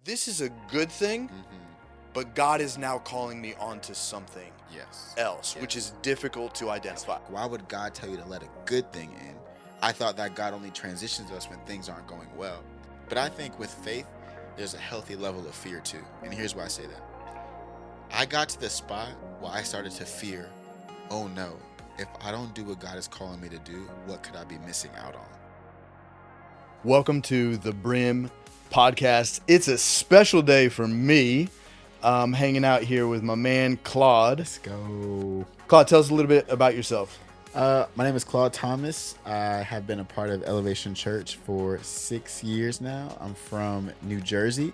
this is a good thing, but God is now calling me onto something else, which is difficult to identify. Why would God tell you to let a good thing in? I thought that God only transitions us when things aren't going well. But I think with faith, there's a healthy level of fear too. And here's why I say that. I got to the spot where I started to fear, oh no, if I don't do what God is calling me to do, what could I be missing out on? Welcome to the Brim Podcast. It's a special day for me. I'm hanging out here with my man, Claude. Let's go. Claude, tell us a little bit about yourself. My name is Claude Thomas. I have been a part of Elevation Church for 6 years now. I'm from New Jersey.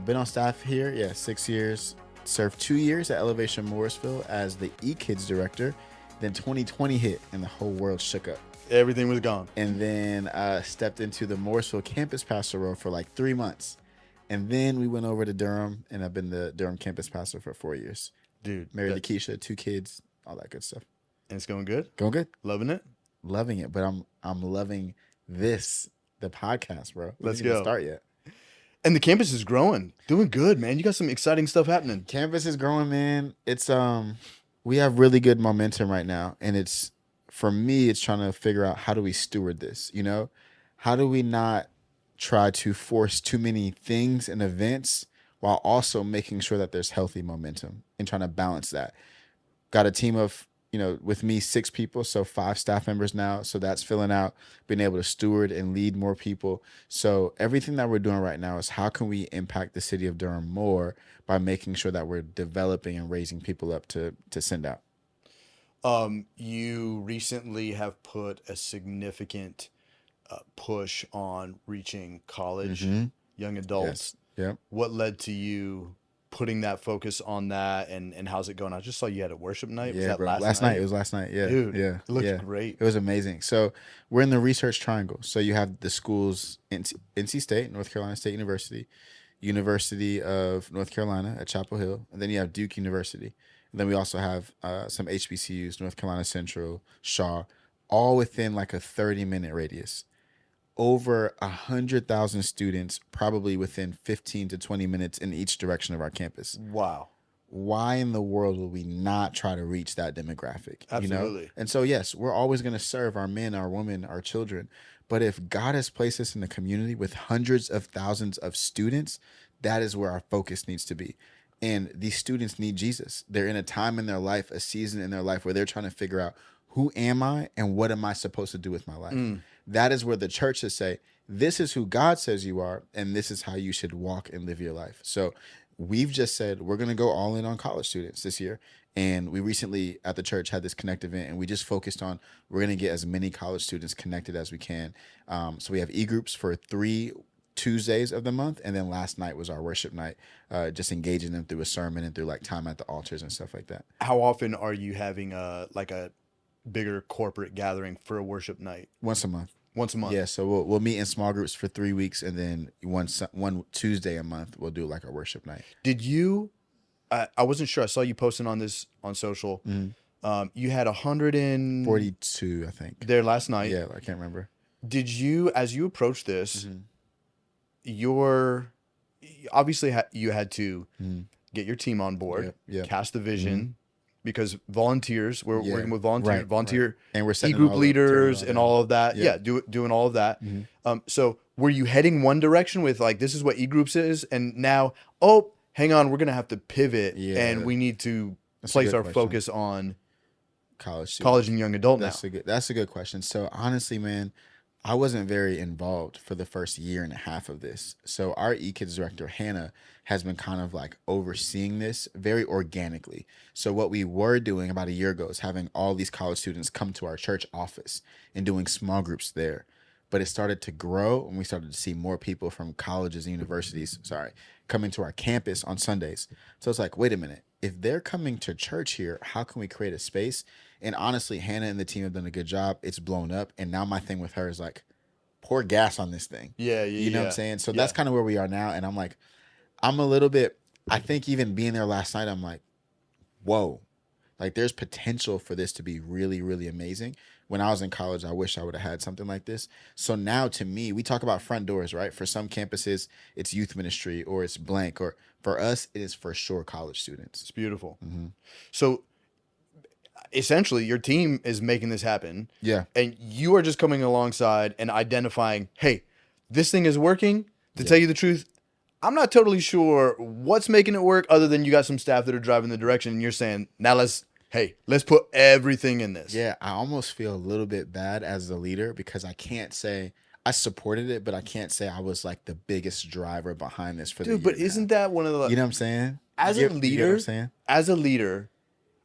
Been on staff here, 6 years. Served 2 years at Elevation Morrisville as the eKids director. Then 2020 hit and the whole world shook up. Everything was gone. And then stepped into the Morrisville campus pastor role for like 3 months. And then we went over to Durham, and I've been the Durham campus pastor for 4 years. Dude. Married to Keisha, 2 kids, all that good stuff. And it's going good? Going good. Loving it? Loving it, but I'm loving the podcast, bro. Let's We didn't go. even start yet. And the campus is growing. Doing good, man. You got some exciting stuff happening. Campus is growing, man. It's we have really good momentum right now, and it's, for me, it's trying to figure out, how do we steward this, you know? How do we not try to force too many things and events while also making sure that there's healthy momentum and trying to balance that? Got a team of, with me, 6 people, so 5 staff members now. So that's filling out, being able to steward and lead more people. So everything that we're doing right now is, how can we impact the city of Durham more by making sure that we're developing and raising people up to send out. You recently have put a significant push on reaching college, young adults. Yes. Yep. What led to you putting that focus on that, and how's it going? I just saw you had a worship night. Was that bro. last night? It was last night. Yeah. Dude, Yeah. it looked great. It was amazing. So we're in the research triangle. So you have the schools, NC State, North Carolina State University, University of North Carolina at Chapel Hill, and then you have Duke University. And then we also have some HBCUs, North Carolina Central, Shaw, all within like a 30-minute radius. Over 100,000 students, probably within 15 to 20 minutes in each direction of our campus. Wow. Why in the world would we not try to reach that demographic? Absolutely. You know? And so, yes, we're always going to serve our men, our women, our children. But if God has placed us in a community with hundreds of thousands of students, that is where our focus needs to be. And these students need Jesus. They're in a time in their life, a season in their life, where they're trying to figure out, who am I and what am I supposed to do with my life? That is where the church should say, this is who God says you are, and this is how you should walk and live your life. So we've just said, we're going to go all in on college students this year. And we recently at the church had this connect event, and we just focused on, we're going to get as many college students connected as we can. So we have e-groups for 3 Tuesdays of the month, and then last night was our worship night, just engaging them through a sermon and through like time at the altars and stuff like that. How often are you having a bigger corporate gathering for a worship night? Once a month. Once a month. Yeah, so we'll meet in small groups for 3 weeks, and then one Tuesday a month we'll do like a worship night. Did you? I wasn't sure. I saw you posting on this on social. You had 142, I think. There last night. Yeah, I can't remember. Did you, as you approached this, obviously you had to get your team on board, cast the vision, because volunteers, we're working with volunteer, and we're e-group leaders and all of that. Doing all of that. So were you heading one direction with like, this is what e-groups is, and now, oh, hang on, we're gonna have to pivot, and we need to place our focus on college and young adult now? That's a good question. So honestly, man, I wasn't very involved for the first year and a half of this. So our eKids director, Hannah, has been kind of like overseeing this very organically. So what we were doing about a year ago is having all these college students come to our church office and doing small groups there. But it started to grow, and we started to see more people from colleges and universities, coming to our campus on Sundays. So it's like, wait a minute, if they're coming to church here, how can we create a space? And honestly, Hannah and the team have done a good job. It's blown up. And now my thing with her is like, pour gas on this thing. You know what I'm saying? So that's kind of where we are now. And I'm like, I'm a little bit, I think even being there last night, I'm like, whoa, Like there's potential for this to be really, really amazing. When I was in college, I wish I would have had something like this. So now to me, we talk about front doors, right? For some campuses, it's youth ministry or it's blank, or for us, it is for sure college students. It's beautiful. So essentially your team is making this happen. Yeah. And you are just coming alongside and identifying, hey, this thing is working. To tell you the truth, I'm not totally sure what's making it work other than you got some staff that are driving the direction and you're saying, now let's put everything in this. Yeah, I almost feel a little bit bad as the leader because I can't say I supported it, but I can't say I was like the biggest driver behind this for the year. Dude, but isn't that one of the... You know what I'm saying? As You a get what leader, I'm saying?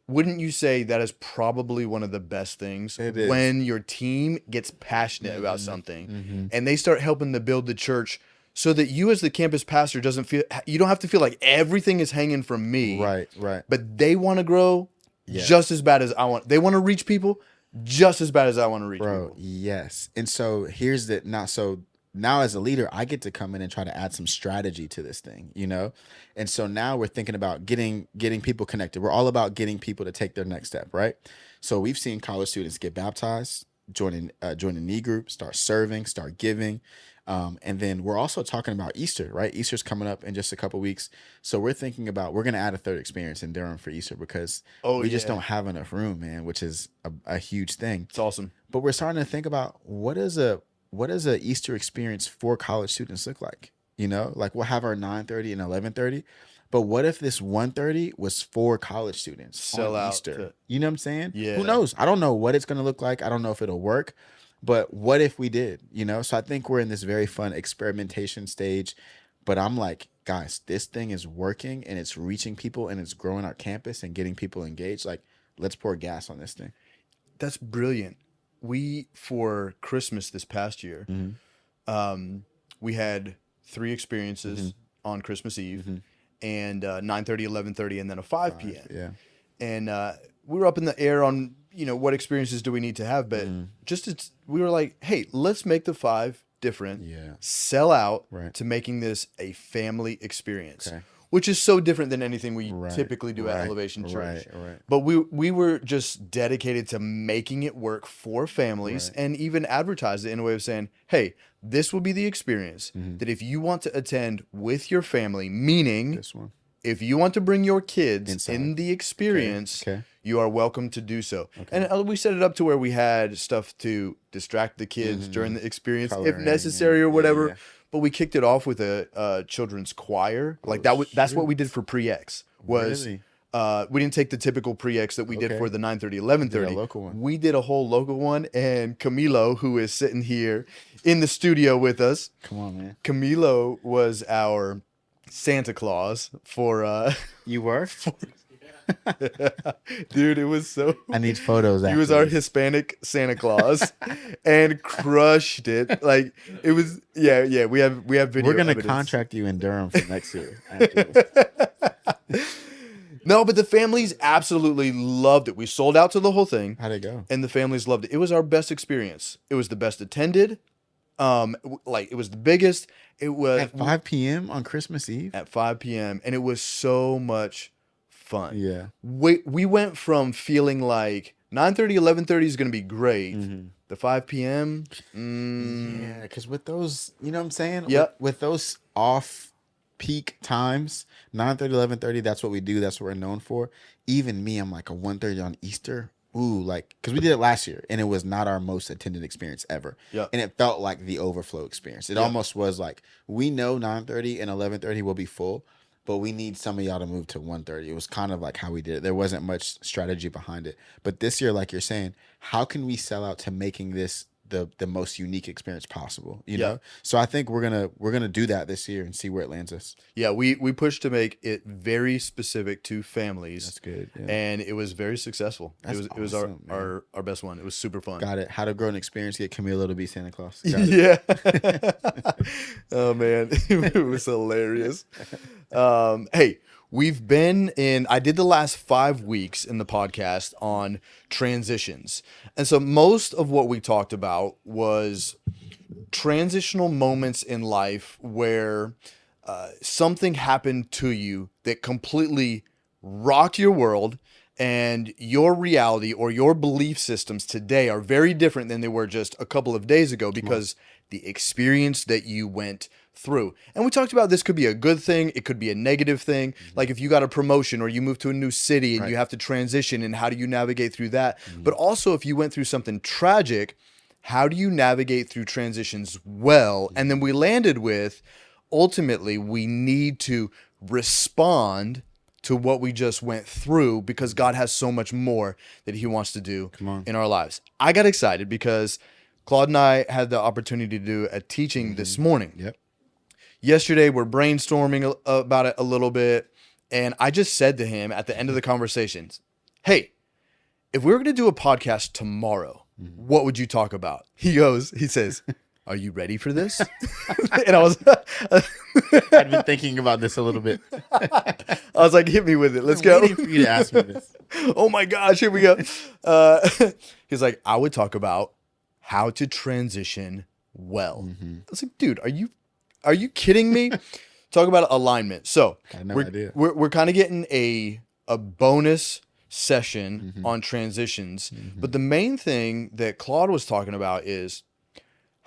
Wouldn't you say that is probably one of the best things when your team gets passionate about something and they start helping to build the church so that you as the campus pastor you don't have to feel like everything is hanging from me. Right. But they want to grow just as bad as I want. They want to reach people just as bad as I want to reach people. Yes. And so here's the now as a leader, I get to come in and try to add some strategy to this thing, you know? And so now we're thinking about getting people connected. We're all about getting people to take their next step, right? So we've seen college students get baptized, join a knee group, start serving, start giving. And then we're also talking about Easter, right? Easter's coming up in just a couple weeks. So we're thinking about, we're going to add a third experience in Durham for Easter because we just don't have enough room, man, which is a huge thing. It's awesome. But we're starting to think about what does a Easter experience for college students look like? You know, like we'll have our 9:30 and 11:30, but what if this 1:30 was for college students Sell on out Easter? You know what I'm saying? Yeah. Who knows? I don't know what it's going to look like. I don't know if it'll work, but what if we did? You know? So I think we're in this very fun experimentation stage, but I'm like, guys, this thing is working and it's reaching people and it's growing our campus and getting people engaged. Like, let's pour gas on this thing. That's brilliant. We, for Christmas this past year, we had 3 experiences on Christmas Eve and 9:30, 11:30, and then a 5 p.m. Yeah. And we were up in the air on, what experiences do we need to have? But we were like, hey, let's make the 5 different. Yeah. Sell out to making this a family experience. Okay. Which is so different than anything we typically do at Elevation Church. Right. But we were just dedicated to making it work for families and even advertised it in a way of saying, hey, this will be the experience that if you want to attend with your family, meaning if you want to bring your kids in the experience, you are welcome to do so. Okay. And we set it up to where we had stuff to distract the kids during the experience if necessary or whatever. Yeah. But we kicked it off with a children's choir. That's what we did for Pre-X. We didn't take the typical Pre-X that we did for the 9:30, 11:30. Local one. We did a whole local one. And Camilo, who is sitting here in the studio with us. Come on, man. Camilo was our Santa Claus for... You were? Dude, it was so... I need photos. He was our Hispanic Santa Claus and crushed it. Like, it was... Yeah, we have video. We're going to contract you in Durham for next year. No, but the families absolutely loved it. We sold out to the whole thing. How'd it go? And the families loved it. It was our best experience. It was the best attended. It was the biggest. It was... At 5 p.m. on Christmas Eve? At 5 p.m. And it was so much fun. Yeah. We went from feeling like 9:30, 11:30 is going to be great. The 5 p.m. Yeah, because with those, you know what I'm saying? Yeah. With those off peak times, 9:30, 11:30, that's what we do. That's what we're known for. Even me, I'm like a 1:30 on Easter. Ooh, because we did it last year and it was not our most attended experience ever. Yeah. And it felt like the overflow experience. It almost was like, we know 9:30 and 11:30 will be full, but we need some of y'all to move to 1:30. It was kind of like how we did it. There wasn't much strategy behind it. But this year, like you're saying, how can we sell out to making this the most unique experience possible? You know? So I think we're gonna do that this year and see where it lands us. Yeah, we pushed to make it very specific to families. That's good. Yeah. And it was very successful. It was our best one. It was super fun. Got it. How to grow an experience, get Camilo to be Santa Claus. Yeah. Oh man, it was hilarious. Hey, I did the last 5 weeks in the podcast on transitions. And so most of what we talked about was transitional moments in life where something happened to you that completely rocked your world, and your reality or your belief systems today are very different than they were just a couple of days ago because the experience that you went through. And we talked about this could be a good thing, it could be a negative thing. Like if you got a promotion or you move to a new city and you have to transition, and how do you navigate through that? But also if you went through something tragic, how do you navigate through transitions well? And then we landed with, ultimately, we need to respond to what we just went through because God has so much more that he wants to do in our lives. I got excited because Claude and I had the opportunity to do a teaching this morning. Yep. Yesterday, we're brainstorming about it a little bit, and I just said to him at the end of the conversations, hey, if we were going to do a podcast tomorrow, what would you talk about? He says, are you ready for this? And I was, I'd been thinking about this a little bit. I was like, hit me with it. Let's go. Waiting for you to ask me this. Oh my gosh, here we go. He's like, I would talk about how to transition well. I was like, dude, are you kidding me? Talk about alignment. So we're kind of getting a bonus session on transitions. But the main thing that Claude was talking about is,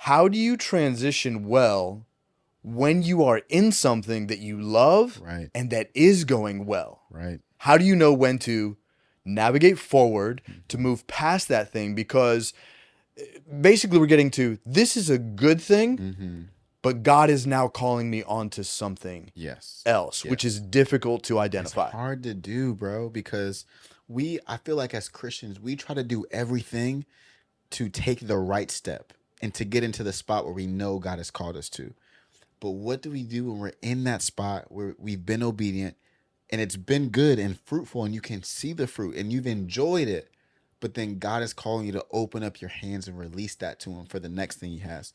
how do you transition well when you are in something that you love and that is going well? Right. How do you know when to navigate forward, to move past that thing? Because basically we're getting to, this is a good thing, but God is now calling me onto something else, which is difficult to identify. It's hard to do, bro, because I feel like as Christians, we try to do everything to take the right step and to get into the spot where we know God has called us to. But what do we do when we're in that spot where we've been obedient and it's been good and fruitful and you can see the fruit and you've enjoyed it, but then God is calling you to open up your hands and release that to him for the next thing he has?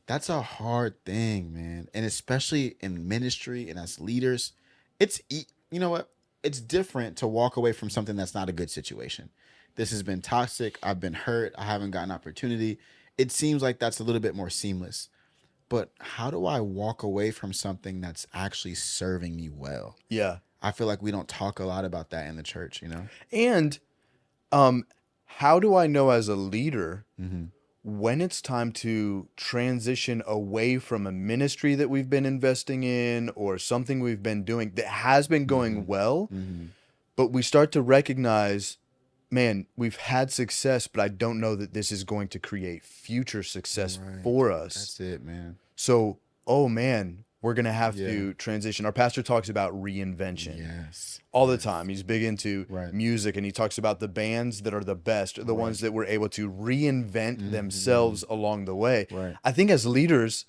That's a hard thing, man. And especially in ministry and as leaders, you know what? It's different to walk away from something that's not a good situation. This has been toxic. I've been hurt. I haven't gotten opportunity. It seems like that's a little bit more seamless. But how do I walk away from something that's actually serving me well? Yeah. I feel like we don't talk a lot about that in the church, you know? And how do I know as a leader when it's time to transition away from a ministry that we've been investing in or something we've been doing that has been going well, but we start to recognize, man, we've had success, but I don't know that this is going to create future success for us. That's it, man. So, oh man, we're going to have to transition. Our pastor talks about reinvention all the time. He's big into music, and he talks about the bands that are the best, the ones that were able to reinvent themselves along the way. I think as leaders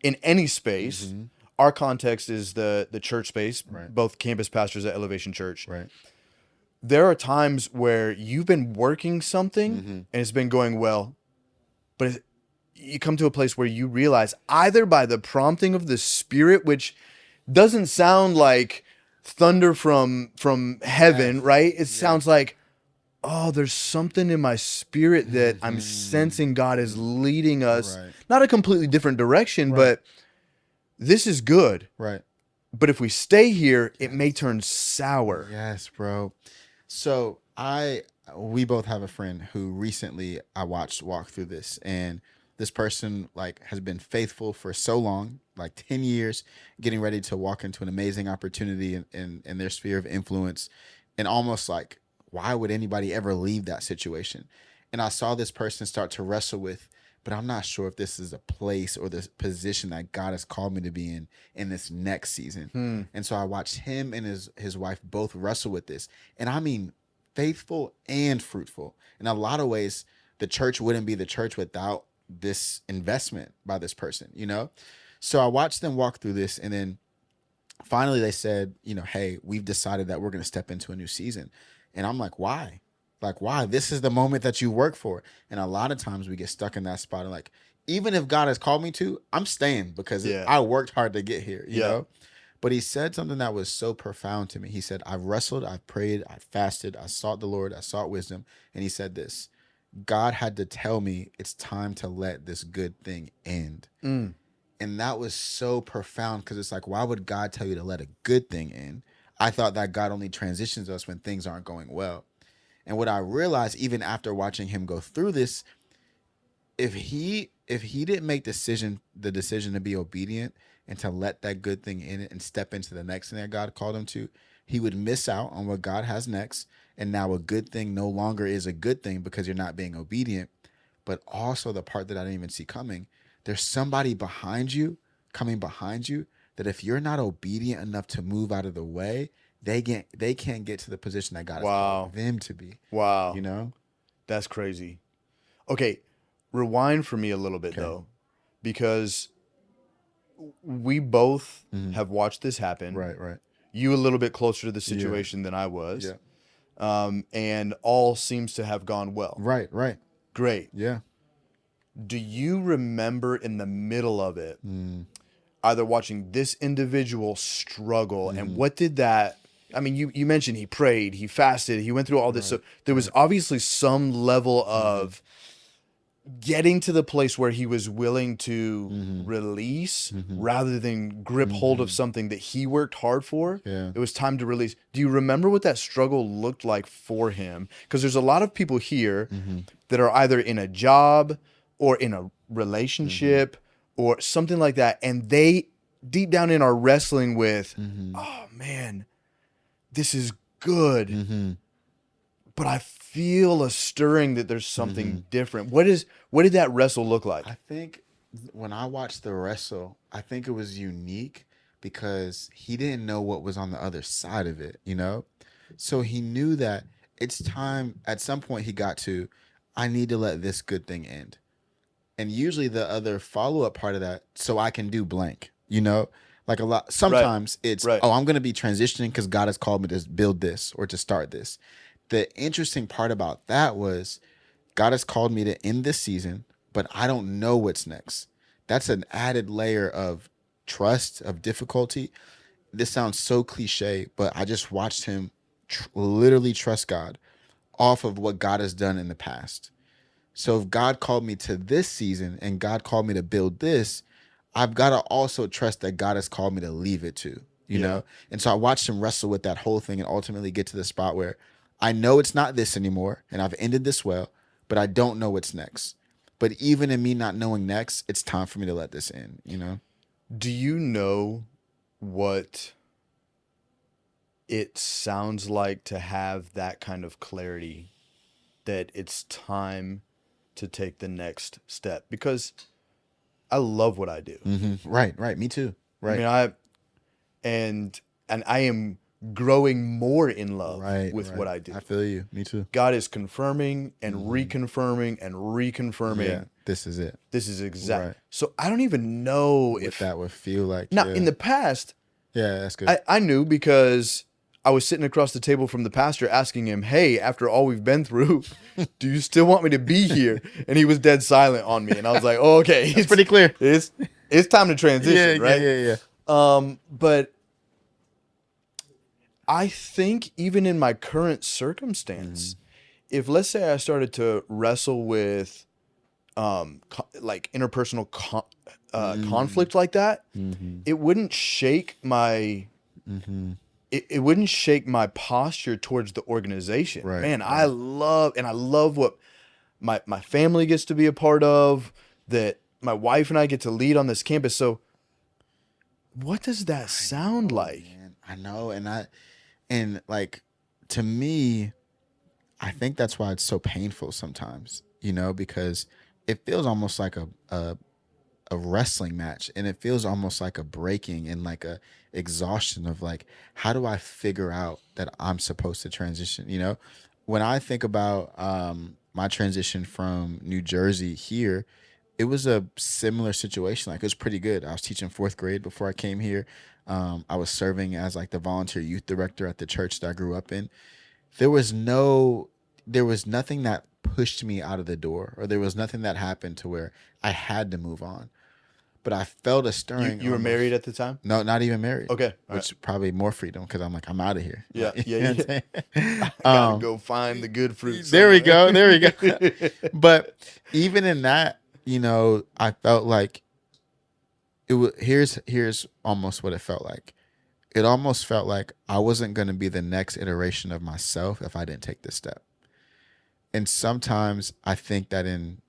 in any space, our context is the church space, both campus pastors at Elevation Church. There are times where you've been working something and it's been going well, but you come to a place where you realize, either by the prompting of the Spirit, which doesn't sound like thunder from heaven, right? It sounds like, oh, there's something in my spirit that I'm sensing God is leading us, not a completely different direction, but this is good. But if we stay here, it may turn sour. Yes, bro. So we both have a friend who recently I watched walk through this, and this person has been faithful for so long, 10 years, getting ready to walk into an amazing opportunity in their sphere of influence, and almost why would anybody ever leave that situation? And I saw this person start to wrestle with, but I'm not sure if this is a place or the position that God has called me to be in this next season. And so I watched him and his wife both wrestle with this. And I mean, faithful and fruitful. In a lot of ways, the church wouldn't be the church without this investment by this person, you know? So I watched them walk through this, and then finally they said, hey, we've decided that we're going to step into a new season. And I'm like, why? Why? This is the moment that you work for. And a lot of times we get stuck in that spot and even if God has called me to, I'm staying because I worked hard to get here, you know? But he said something that was so profound to me. He said, I've wrestled, I've prayed, I've fasted, I sought the Lord, I sought wisdom. And he said this, God had to tell me it's time to let this good thing end. And that was so profound, because it's why would God tell you to let a good thing end? I thought that God only transitions us when things aren't going well. And what I realized, even after watching him go through this, if he didn't make the decision to be obedient and to let that good thing in it and step into the next thing that God called him to, he would miss out on what God has next. And now a good thing no longer is a good thing because you're not being obedient. But also the part that I didn't even see coming, there's somebody coming behind you, that if you're not obedient enough to move out of the way, they can't get to the position that God has called them to be. Wow. You know? That's crazy. Okay, rewind for me a little bit though, because we both have watched this happen. Right. You a little bit closer to the situation than I was. Yeah. And all seems to have gone well. Right. Great. Yeah. Do you remember in the middle of it, either watching this individual struggle and what did that, I mean, you mentioned he prayed, he fasted, he went through all this. So there was obviously some level of getting to the place where he was willing to release rather than grip hold of something that he worked hard for. Yeah. It was time to release. Do you remember what that struggle looked like for him? Because there's a lot of people here that are either in a job or in a relationship or something like that, and they deep down in are wrestling with, oh man, this is good, but I feel a stirring that there's something different. What did that wrestle look like? I think when I watched the wrestle, I think it was unique because he didn't know what was on the other side of it, you know? So he knew that it's time, at some point he got to, I need to let this good thing end. And usually the other follow-up part of that, so I can do blank, you know? Like sometimes it's, oh, I'm going to be transitioning because God has called me to build this or to start this. The interesting part about that was God has called me to end this season, but I don't know what's next. That's an added layer of trust, of difficulty. This sounds so cliche, but I just watched him literally trust God off of what God has done in the past. So if God called me to this season and God called me to build this, I've got to also trust that God has called me to leave it to, you know? And so I watched him wrestle with that whole thing and ultimately get to the spot where I know it's not this anymore and I've ended this well, but I don't know what's next. But even in me not knowing next, it's time for me to let this in, you know? Do you know what it sounds like to have that kind of clarity that it's time to take the next step? Because I love what I do. Right. Me too. Right. I mean, and I am growing more in love with what I do. I feel you. Me too. God is confirming and reconfirming and reconfirming. Yeah, this is it. This is exact. Right. So I don't even know what that would feel like. Now, in the past, that's good. I knew because I was sitting across the table from the pastor asking him, hey, after all we've been through, do you still want me to be here? And he was dead silent on me. And I was like, oh, okay. It's pretty clear. It's time to transition, right? Yeah. But I think even in my current circumstance, if let's say I started to wrestle with like interpersonal conflict like that, it wouldn't shake my it wouldn't shake my posture towards the organization. Right. Man, I love what my family gets to be a part of, that my wife and I get to lead on this campus. So what does that sound like? Man. I know. And like, to me, I think that's why it's so painful sometimes, you know, because it feels almost like a wrestling match, and it feels almost like a breaking and like a exhaustion of like, how do I figure out that I'm supposed to transition? You know, when I think about my transition from New Jersey here, it was a similar situation. Like, it was pretty good. I was teaching 4th grade before I came here. I was serving as like the volunteer youth director at the church that I grew up in. There was nothing that pushed me out of the door, or there was nothing that happened to where I had to move on. But I felt a stirring. You were married at the time? No, not even married. Okay. Which probably more freedom, because I'm like, I'm out of here. Yeah. I gotta go find the good fruit somewhere. There we go. But even in that, you know, I felt like it was, here's almost what it felt like. it almost felt like I wasn't going to be the next iteration of myself if I didn't take this step. And sometimes I think that in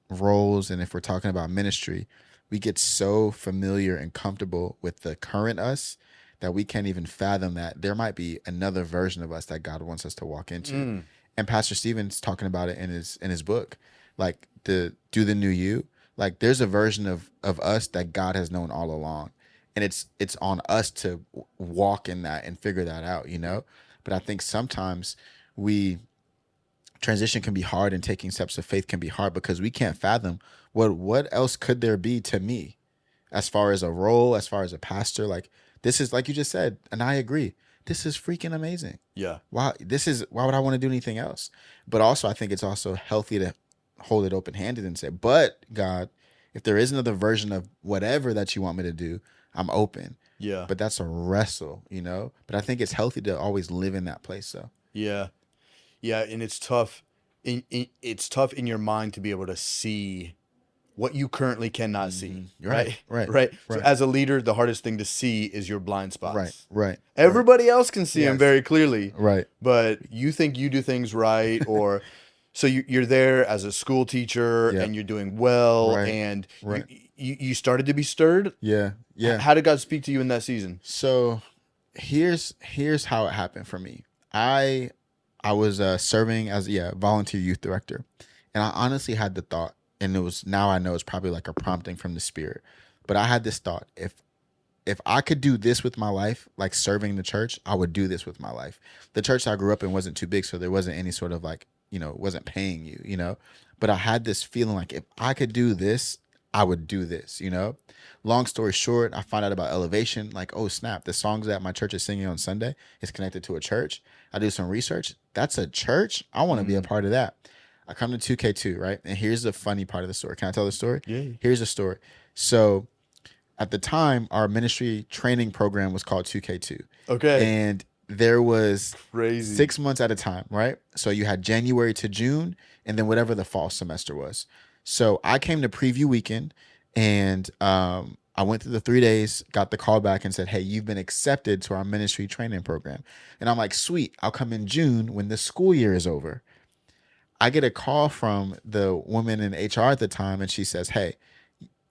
roles, and if we're talking about ministry, we get so familiar and comfortable with the current us that we can't even fathom that there might be another version of us that God wants us to walk into. And Pastor Stephen's talking about it in his book, like the Do the New You. Like there's a version of us that God has known all along, and it's on us to walk in that and figure that out, you know. But I think sometimes transition can be hard, and taking steps of faith can be hard because we can't fathom what else could there be to me as far as a role, as far as a pastor. Like this is, like you just said, and I agree, this is freaking amazing. Yeah. Why would I want to do anything else? But also I think it's also healthy to hold it open-handed and say, but God, if there is another version of whatever that you want me to do, I'm open. Yeah. But that's a wrestle, you know? But I think it's healthy to always live in that place, so. Yeah. Yeah, and it's tough. It's tough in your mind to be able to see what you currently cannot see. Right. So as a leader, the hardest thing to see is your blind spots. Right. Everybody else can see them very clearly. Right. But you think you do things right, or so you're there as a school teacher and you're doing well, and you started to be stirred. Yeah. How did God speak to you in that season? So here's how it happened for me. I was serving as volunteer youth director, and I honestly had the thought, and now I know it's probably like a prompting from the Spirit, but I had this thought: if I could do this with my life, like serving the church, I would do this with my life. The church I grew up in wasn't too big, so there wasn't any sort of like, it wasn't paying you, but I had this feeling like if I could do this, I would do this, Long story short, I found out about Elevation, like, oh snap, the songs that my church is singing on Sunday is connected to a church. I do some research. That's a church? I want to be a part of that. I come to 2K2, right? And here's the funny part of the story. Can I tell the story? Yeah. Here's the story. So at the time, our ministry training program was called 2K2. Okay. And there was crazy 6 months at a time, right? So you had January to June, and then whatever the fall semester was. So I came to preview weekend, and I went through the 3 days, got the call back and said, hey, you've been accepted to our ministry training program. And I'm like, sweet, I'll come in June when the school year is over. I get a call from the woman in HR at the time, and she says, hey,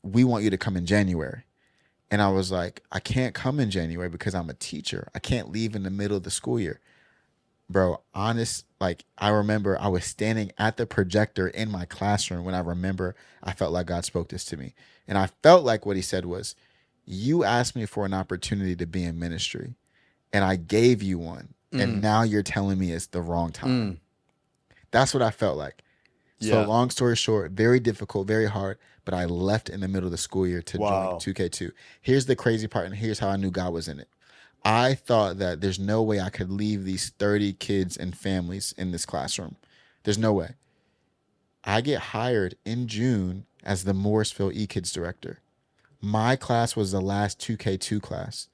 we want you to come in January. And I was like, I can't come in January because I'm a teacher. I can't leave in the middle of the school year. Bro, I remember I was standing at the projector in my classroom when I felt like God spoke this to me. And I felt like what he said was, you asked me for an opportunity to be in ministry, and I gave you one. And now you're telling me it's the wrong time. That's what I felt like. So long story short, very difficult, very hard, but I left in the middle of the school year to join 2K2. Here's the crazy part, and here's how I knew God was in it. I thought that there's no way I could leave these 30 kids and families in this classroom. There's no way. I get hired in June as the Morrisville eKids director. My class was the last 2K2 class.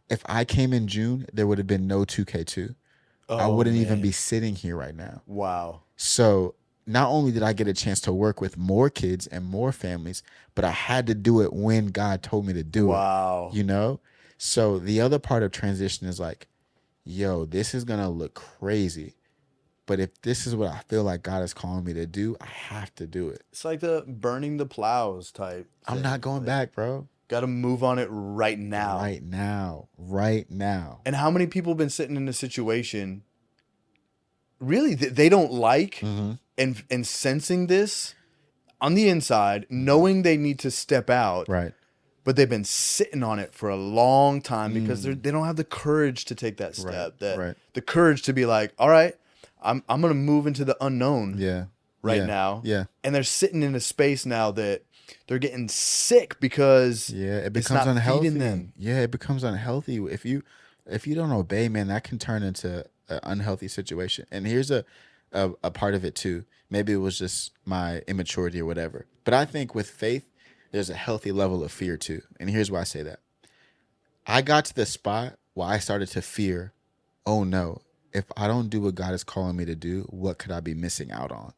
If I came in June, there would have been no 2K2. I wouldn't even be sitting here right now. Wow. So not only did I get a chance to work with more kids and more families, but I had to do it when God told me to do it. Wow. So the other part of transition is like, yo, this is going to look crazy. But if this is what I feel like God is calling me to do, I have to do it. It's like the burning the plows type I'm not going back, bro. Got to move on it right now. Right now. And how many people have been sitting in a situation really they don't like and sensing this on the inside, knowing they need to step out. Right. But they've been sitting on it for a long time because they don't have the courage to take that step. The courage to be like, all right, I'm going to move into the unknown now. Yeah. And they're sitting in a space now that they're getting sick because it becomes unhealthy. Them. Yeah, it becomes unhealthy. If you don't obey, man, that can turn into an unhealthy situation. And here's a part of it too. Maybe it was just my immaturity or whatever. But I think with faith, there's a healthy level of fear too. And here's why I say that. I got to the spot where I started to fear, oh no, if I don't do what God is calling me to do, what could I be missing out on?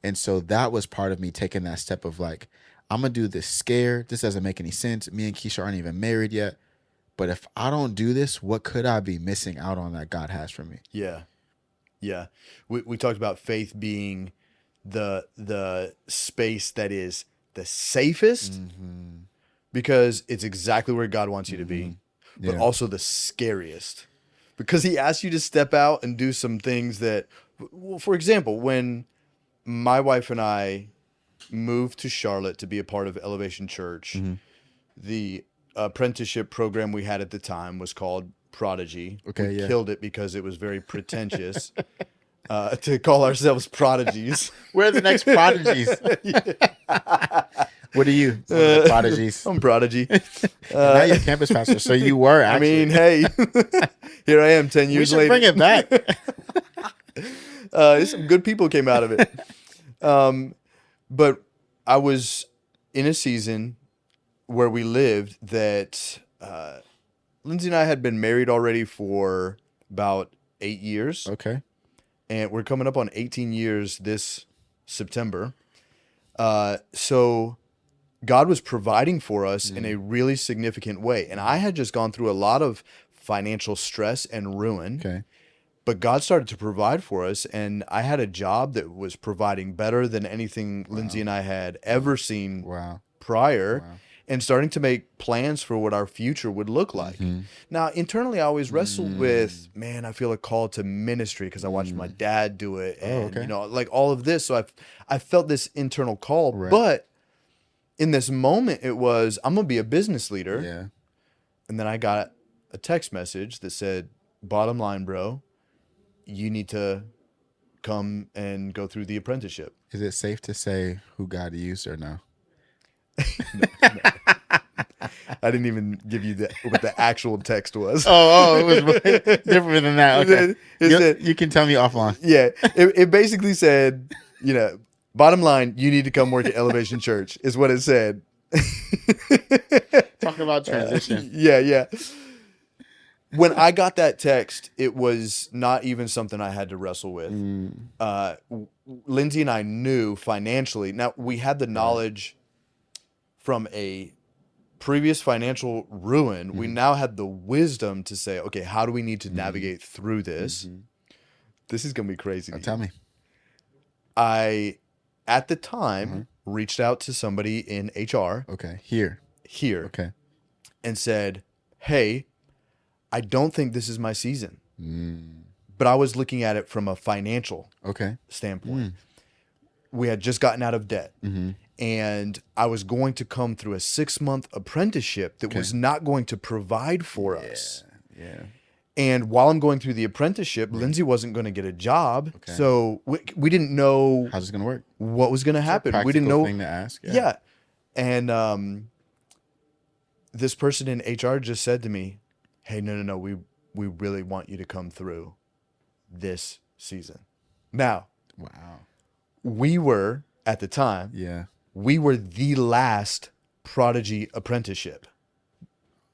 And so that was part of me taking that step of like, I'm going to do this scared. This doesn't make any sense. Me and Keisha aren't even married yet, But if I don't do this, what could I be missing out on that God has for me? Yeah. Yeah. We talked about faith being the space that is the safest because it's exactly where God wants you to be, but also the scariest because he asks you to step out and do some things that, well, for example, when my wife and I moved to Charlotte to be a part of Elevation Church, the apprenticeship program we had at the time was called Prodigy. Okay, we killed it because it was very pretentious to call ourselves prodigies. We're the next prodigies. What are you? One of the prodigies. I'm Prodigy. Now you're campus pastor, so you were actually. I mean, hey, here I am 10 years later. Bring it back. Some good people came out of it. But I was in a season where we lived that Lindsay and I had been married already for about 8 years. Okay. And we're coming up on 18 years this September. So God was providing for us in a really significant way. And I had just gone through a lot of financial stress and ruin. Okay. But God started to provide for us, and I had a job that was providing better than anything Lindsay and I had ever seen prior, and starting to make plans for what our future would look like. Now, internally, I always wrestled with, man, I feel a call to ministry because I watched my dad do it, and you know, like all of this. So I felt this internal call, but in this moment, it was, I'm gonna be a business leader. Yeah. And then I got a text message that said, "Bottom line, bro, you need to come and go through the apprenticeship." Is it safe to say who God used or no? No. I didn't even give you what the actual text was. Oh, it was different than that. Okay. You can tell me offline. Yeah. It basically said, you know, bottom line, you need to come work at Elevation Church is what it said. Talking about transition. Yeah. When I got that text, it was not even something I had to wrestle with. Lindsay and I knew financially. Now, we had the knowledge from a previous financial ruin. We now had the wisdom to say, okay, how do we need to navigate through this? This is going to be crazy. Tell me. I, at the time, reached out to somebody in HR. Okay. Here. Okay. And said, hey, I don't think this is my season. But I was looking at it from a financial standpoint. We had just gotten out of debt. And I was going to come through a 6-month apprenticeship that was not going to provide for us. Yeah. And while I'm going through the apprenticeship, Lindsay wasn't going to get a job. So we didn't know how's it going to work, what was going to happen. We didn't know. Thing to ask. Yeah. And this person in HR just said to me, hey, no, we really want you to come through this season. Now, we were, at the time, we were the last Prodigy apprenticeship.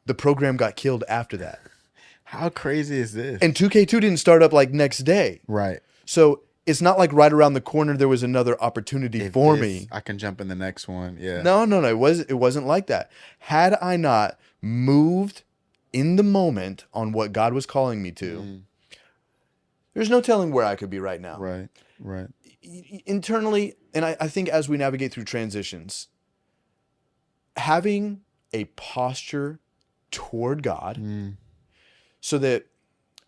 The program got killed after that. How crazy is this? And 2K2 didn't start up like next day. Right. So it's not like right around the corner there was another opportunity for me. I can jump in the next one. Yeah. No. It wasn't like that. Had I not moved in the moment on what God was calling me to, there's no telling where I could be right now. Right. Internally, and I think as we navigate through transitions, having a posture toward God, so that,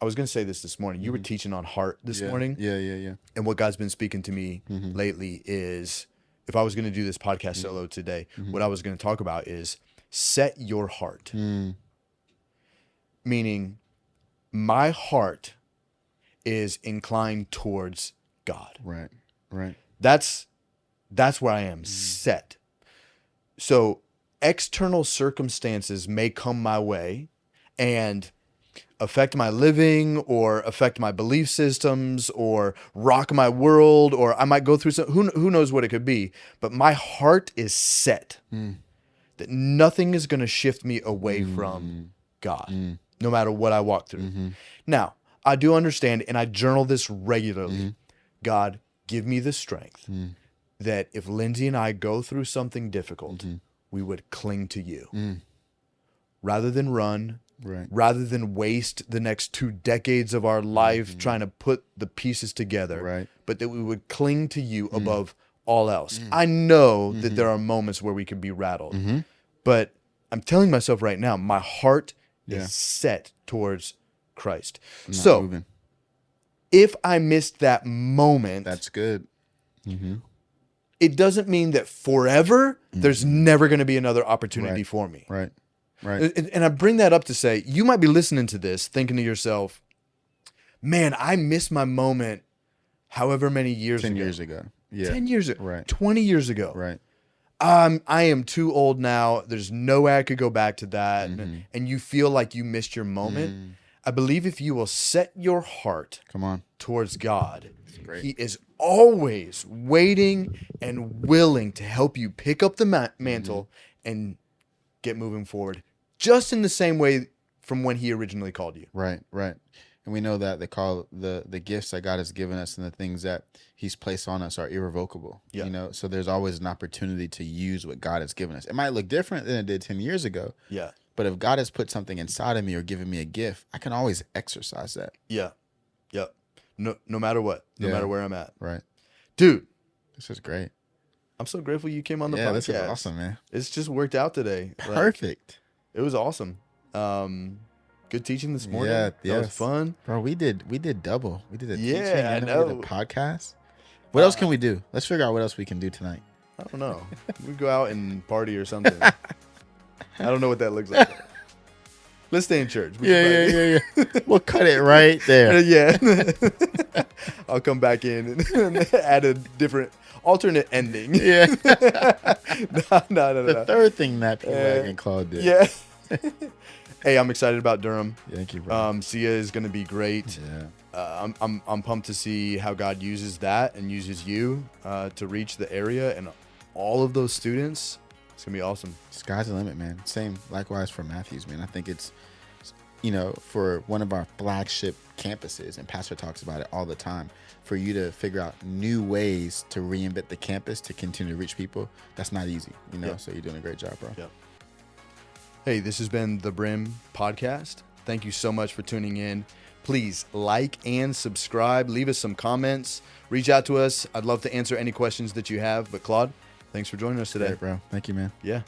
I was going to say this morning, you were teaching on heart this morning. Yeah. And what God's been speaking to me lately is, if I was going to do this podcast solo today, what I was going to talk about is set your heart. Meaning, my heart is inclined towards God. Right. That's where I am set. So external circumstances may come my way and affect my living or affect my belief systems or rock my world, or I might go through some, who knows what it could be, but my heart is set that nothing is going to shift me away from God, no matter what I walk through. Now, I do understand, and I journal this regularly. God, give me the strength that if Lindsay and I go through something difficult, we would cling to you rather than run, rather than waste the next 2 decades of our life trying to put the pieces together, but that we would cling to you above all else. I know that there are moments where we could be rattled, but I'm telling myself right now, my heart is set towards Christ. So moving. If I missed that moment, that's good. It doesn't mean that forever there's never going to be another opportunity for me. Right. And I bring that up to say, you might be listening to this thinking to yourself, man, I missed my moment however many years 10 ago. 10 years ago. Yeah. 10 years ago. Right. 20 years ago. Right. I am too old now. There's no way I could go back to that. And you feel like you missed your moment. I believe if you will set your heart towards God, He is always waiting and willing to help you pick up the mantle and get moving forward, just in the same way from when He originally called you. Right. And we know that the gifts that God has given us and the things that He's placed on us are irrevocable. You know, so there's always an opportunity to use what God has given us. It might look different than it did 10 years ago. Yeah. But if God has put something inside of me or given me a gift, I can always exercise that. Yeah. No matter what, no matter where I'm at. Right. Dude. This is great. I'm so grateful you came on the podcast. Yeah, this is awesome, man. It's just worked out today. Perfect. It was awesome. Good teaching this morning. Yeah, that was fun. Bro, we did double. We did a teaching and we did a podcast. What else can we do? Let's figure out what else we can do tonight. I don't know. We go out and party or something. I don't know what that looks like. Let's stay in church. Yeah. We'll cut it right there. Yeah. I'll come back in and add a different alternate ending. Yeah. No. The third thing that P-Wagon Claude did. Yeah. Hey, I'm excited about Durham. Thank you, bro. Sia is going to be great. Yeah. I'm pumped to see how God uses that and uses you to reach the area and all of those students. It's going to be awesome. Sky's the limit, man. Same, likewise for Matthews, man. I think it's, for one of our flagship campuses, and Pastor talks about it all the time, for you to figure out new ways to reinvent the campus to continue to reach people, that's not easy, So you're doing a great job, bro. Yeah. Hey, this has been the Brim Podcast. Thank you so much for tuning in. Please like and subscribe. Leave us some comments. Reach out to us. I'd love to answer any questions that you have. But Claude, thanks for joining us today. Great, bro. Thank you, man. Yeah.